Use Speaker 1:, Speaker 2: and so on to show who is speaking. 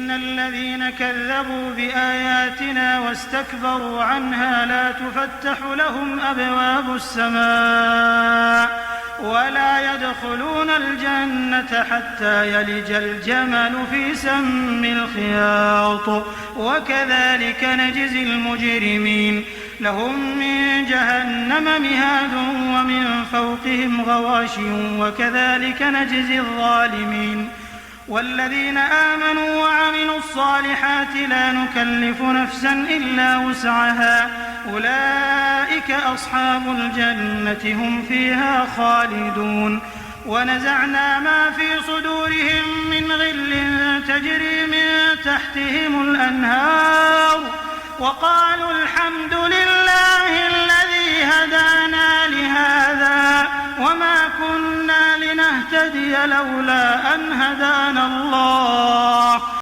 Speaker 1: إن الذين كذبوا بآياتنا واستكبروا عنها لا تفتح لهم أبواب السماء ولا يدخلون الجنة حتى يلج الجمل في سم الخياط وكذلك نجزي المجرمين لهم من جهنم مهاد ومن فوقهم غواش وكذلك نجزي الظالمين والذين آمنوا وعملوا الصالحات لا نكلف نفسا إلا وسعها أولئك أصحاب الجنة هم فيها خالدون ونزعنا ما في صدورهم من غل تجري من تحتهم الأنهار وقالوا الحمد لله الذي هدانا لهذا وما كنا لنهتدي لولا أن هدانا الله